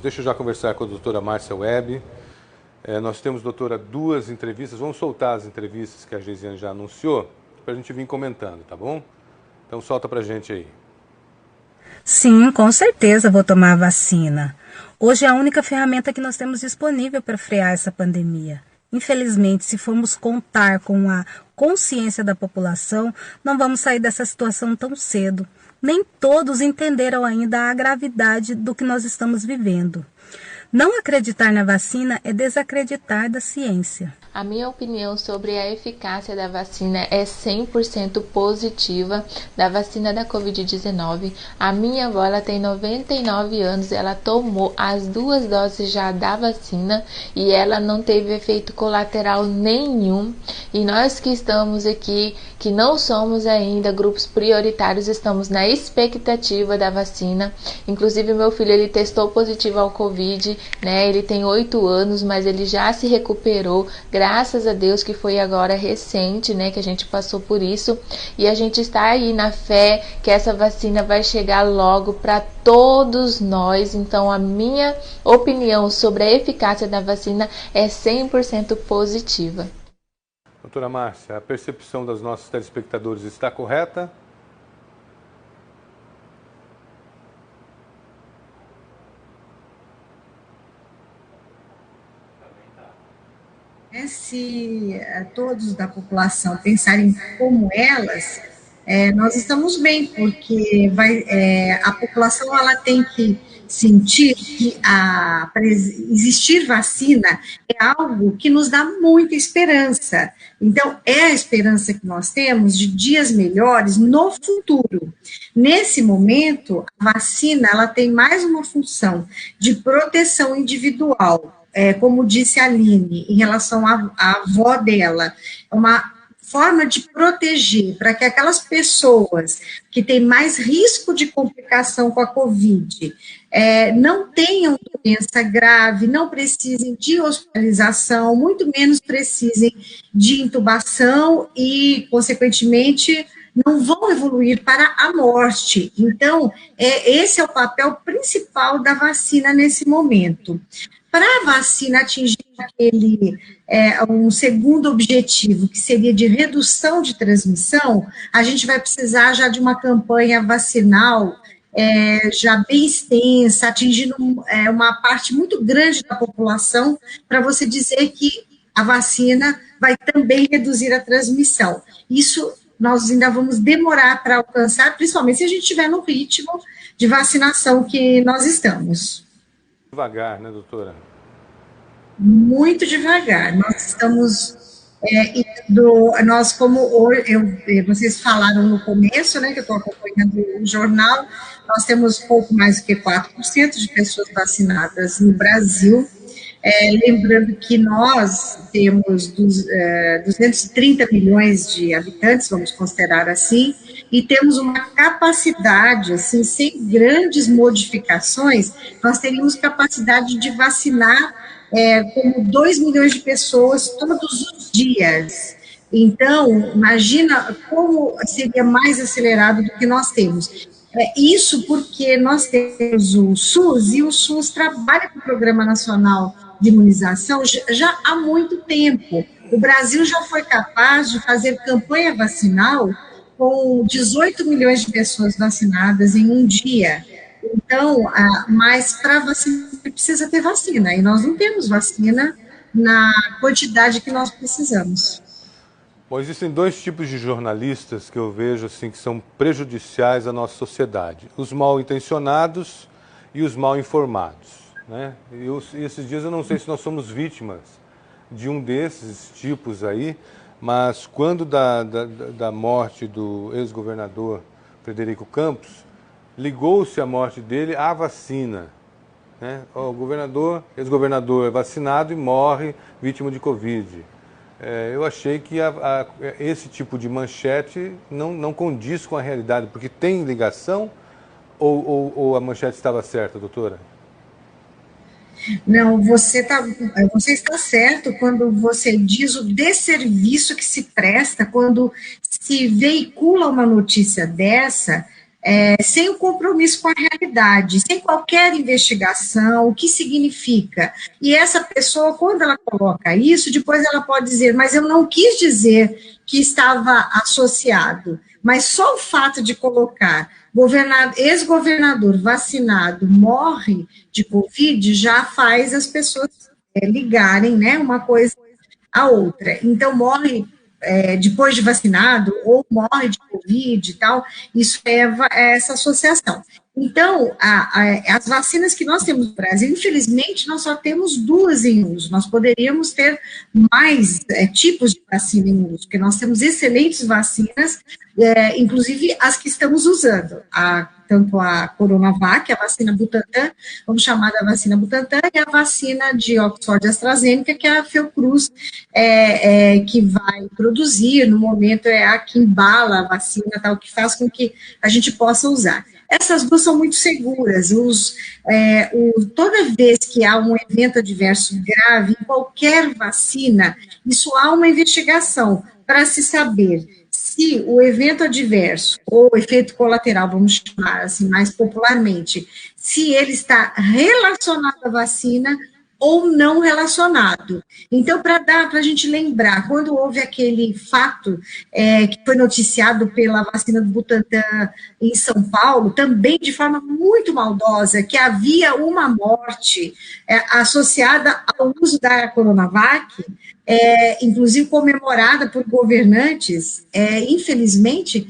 Deixa eu já conversar com a doutora Márcia Webb. Nós temos, doutora, 2 entrevistas. Vamos soltar as entrevistas que a Geisiane já anunciou, para a gente vir comentando, tá bom? Então solta pra gente aí. Sim, com certeza vou tomar a vacina. Hoje é a única ferramenta que nós temos disponível para frear essa pandemia. Infelizmente, se formos contar com a consciência da população, não vamos sair dessa situação tão cedo. Nem todos entenderam ainda a gravidade do que nós estamos vivendo. Não acreditar na vacina é desacreditar da ciência. A minha opinião sobre a eficácia da vacina é 100% positiva, da vacina da Covid-19. A minha avó, ela tem 99 anos, ela tomou as 2 doses já da vacina e ela não teve efeito colateral nenhum. E nós que estamos aqui, que não somos ainda grupos prioritários, estamos na expectativa da vacina. Inclusive, meu filho, ele testou positivo ao Covid, né? Ele tem 8 anos, mas ele já se recuperou, graças a Deus, que foi agora recente, né, que a gente passou por isso, e a gente está aí na fé que essa vacina vai chegar logo para todos nós. Então a minha opinião sobre a eficácia da vacina é 100% positiva. Doutora Márcia, a percepção dos nossos telespectadores está correta? Se todos da população pensarem como elas, nós estamos bem, porque a população ela tem que sentir que existir vacina é algo que nos dá muita esperança. Então, é a esperança que nós temos de dias melhores no futuro. Nesse momento, a vacina ela tem mais uma função de proteção individual. Como disse a Aline, em relação à avó dela, é uma forma de proteger para que aquelas pessoas que têm mais risco de complicação com a Covid não tenham doença grave, não precisem de hospitalização, muito menos precisem de intubação e, consequentemente, não vão evoluir para a morte. Então, esse é o papel principal da vacina nesse momento. Para a vacina atingir um segundo objetivo, que seria de redução de transmissão, a gente vai precisar já de uma campanha vacinal já bem extensa, atingindo uma parte muito grande da população, para você dizer que a vacina vai também reduzir a transmissão. Isso nós ainda vamos demorar para alcançar, principalmente se a gente estiver no ritmo de vacinação que nós estamos. Devagar, né, doutora? Muito devagar. Nós estamos vocês falaram no começo, né, que eu estou acompanhando o jornal, nós temos pouco mais do que 4% de pessoas vacinadas no Brasil. Lembrando que nós temos 230 milhões de habitantes, vamos considerar assim, e temos uma capacidade, assim, sem grandes modificações, nós teríamos capacidade de vacinar como 2 milhões de pessoas todos os dias. Então, imagina como seria mais acelerado do que nós temos. Isso porque nós temos o SUS, e o SUS trabalha com o Programa Nacional de Imunização já há muito tempo. O Brasil já foi capaz de fazer campanha vacinal com 18 milhões de pessoas vacinadas em um dia. Então, mas para vacina precisa ter vacina, e nós não temos vacina na quantidade que nós precisamos. Bom, existem 2 tipos de jornalistas que eu vejo assim, que são prejudiciais à nossa sociedade. Os mal intencionados e os mal informados, né? E esses dias eu não sei se nós somos vítimas de um desses tipos aí, mas quando da morte do ex-governador Frederico Campos, ligou-se a morte dele à vacina, né? O ex-governador é vacinado e morre vítima de Covid. Eu achei que esse tipo de manchete não condiz com a realidade, porque tem ligação ou a manchete estava certa, doutora? Não, você está certo quando você diz o desserviço que se presta quando se veicula uma notícia dessa, sem o compromisso com a realidade, sem qualquer investigação, o que significa. E essa pessoa, quando ela coloca isso, depois ela pode dizer, mas eu não quis dizer que estava associado, mas só o fato de colocar ex-governador vacinado morre de Covid já faz as pessoas ligarem, né, uma coisa à outra. Então, morre depois de vacinado, ou morre de Covid e tal, isso leva a essa associação. Então, as vacinas que nós temos no Brasil, infelizmente, nós só temos 2 em uso. Nós poderíamos ter mais tipos de vacina em uso, porque nós temos excelentes vacinas, inclusive as que estamos usando. Tanto a Coronavac, a vacina Butantan, vamos chamar da vacina Butantan, e a vacina de Oxford AstraZeneca, que é a Fiocruz, que vai produzir, no momento é a que embala a vacina, tal, que faz com que a gente possa usar. Essas 2 são muito seguras. Toda vez que há um evento adverso grave em qualquer vacina, isso há uma investigação para se saber se o evento adverso, ou efeito colateral, vamos chamar assim mais popularmente, se ele está relacionado à vacina ou não relacionado. Então, para a gente lembrar, quando houve aquele fato que foi noticiado pela vacina do Butantan em São Paulo, também de forma muito maldosa, que havia uma morte associada ao uso da Coronavac, inclusive comemorada por governantes, infelizmente,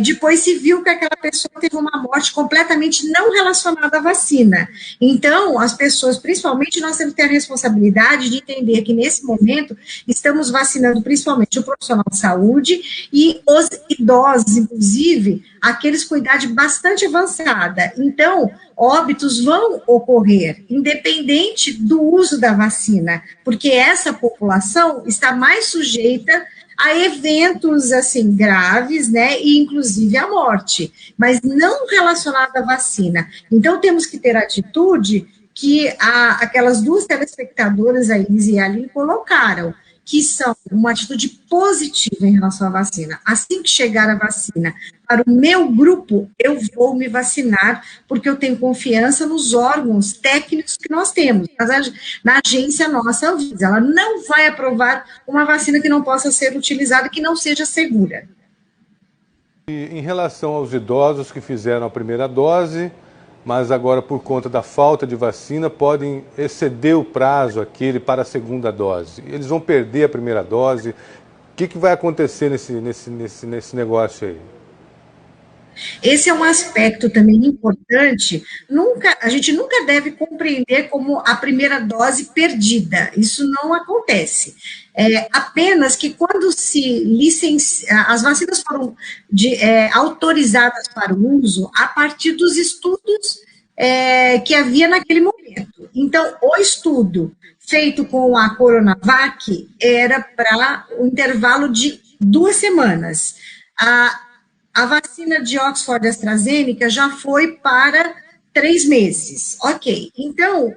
depois se viu que aquela pessoa teve uma morte completamente não relacionada à vacina. Então, as pessoas, principalmente, nós temos que ter a responsabilidade de entender que, nesse momento, estamos vacinando principalmente o profissional de saúde e os idosos, inclusive, aqueles com idade bastante avançada. Então, óbitos vão ocorrer, independente do uso da vacina, porque essa população está mais sujeita a eventos, assim, graves, né, e inclusive a morte, mas não relacionado à vacina. Então, temos que ter atitude que aquelas 2 telespectadoras, a Iris e a Aline, colocaram, que são uma atitude positiva em relação à vacina. Assim que chegar a vacina para o meu grupo, eu vou me vacinar, porque eu tenho confiança nos órgãos técnicos que nós temos. Na agência nossa, Anvisa, ela não vai aprovar uma vacina que não possa ser utilizada, que não seja segura. E em relação aos idosos que fizeram a primeira dose, mas agora, por conta da falta de vacina, podem exceder o prazo aquele para a segunda dose. Eles vão perder a primeira dose. O que vai acontecer nesse negócio aí? Esse é um aspecto também importante. A gente nunca deve compreender como a primeira dose perdida. Isso não acontece. Apenas que quando se as vacinas foram autorizadas para o uso a partir dos estudos que havia naquele momento. Então, o estudo feito com a Coronavac era para um intervalo de 2 semanas. A vacina de Oxford AstraZeneca já foi para 3 meses. Ok, então,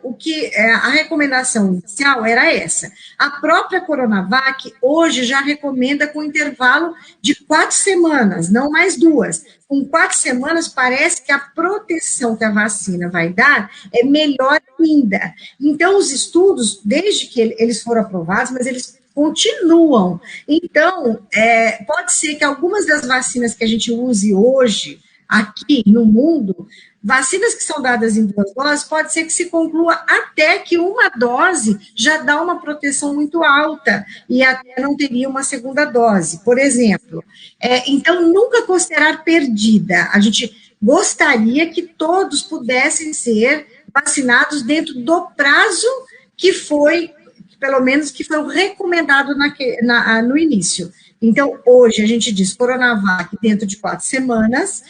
a recomendação inicial era essa. A própria Coronavac hoje já recomenda com intervalo de 4 semanas, não mais 2. Com 4 semanas, parece que a proteção que a vacina vai dar é melhor ainda. Então, os estudos, desde que eles foram aprovados, mas eles continuam. Então, pode ser que algumas das vacinas que a gente use hoje, aqui no mundo, vacinas que são dadas em 2 doses, pode ser que se conclua até que uma dose já dá uma proteção muito alta e até não teria uma segunda dose, por exemplo. Então, nunca considerar perdida. A gente gostaria que todos pudessem ser vacinados dentro do prazo que foi, pelo menos, que foi o recomendado no início. Então, hoje a gente diz Coronavac dentro de 4 semanas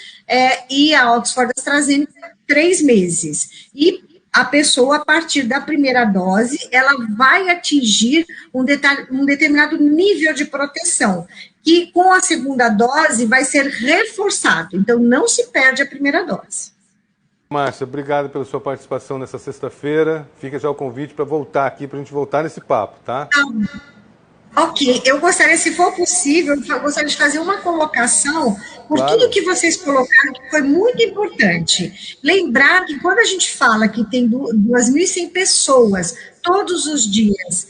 e a Oxford AstraZeneca 3 meses. E a pessoa, a partir da primeira dose, ela vai atingir um determinado nível de proteção, que com a segunda dose vai ser reforçado. Então, não se perde a primeira dose. Márcia, obrigado pela sua participação nessa sexta-feira. Fica já o convite para voltar aqui, para a gente voltar nesse papo, tá? Ok, eu gostaria, se for possível, eu gostaria de fazer uma colocação por Claro. tudo que vocês colocaram, que foi muito importante. Lembrar que quando a gente fala que tem 2.100 pessoas todos os dias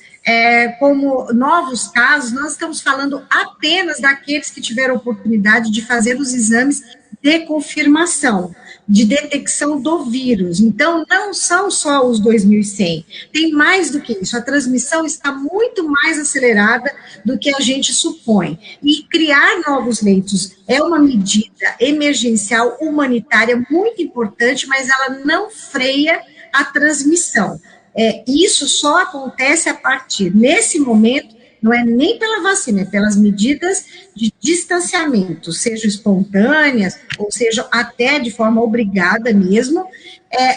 como novos casos, nós estamos falando apenas daqueles que tiveram oportunidade de fazer os exames de confirmação, de detecção do vírus. Então, não são só os 2.100, tem mais do que isso. A transmissão está muito mais acelerada do que a gente supõe. E criar novos leitos é uma medida emergencial humanitária muito importante, mas ela não freia a transmissão. Isso só acontece a partir, nesse momento, não é nem pela vacina, é pelas medidas de distanciamento, sejam espontâneas, ou seja, até de forma obrigada mesmo.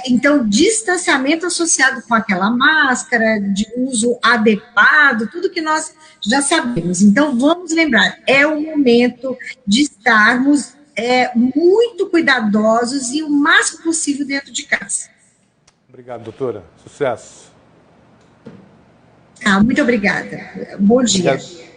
Então, distanciamento associado com aquela máscara, de uso adequado, tudo que nós já sabemos. Então, vamos lembrar, é o momento de estarmos muito cuidadosos e o máximo possível dentro de casa. Obrigado, doutora. Sucesso. Muito obrigada. Bom dia. Obrigado.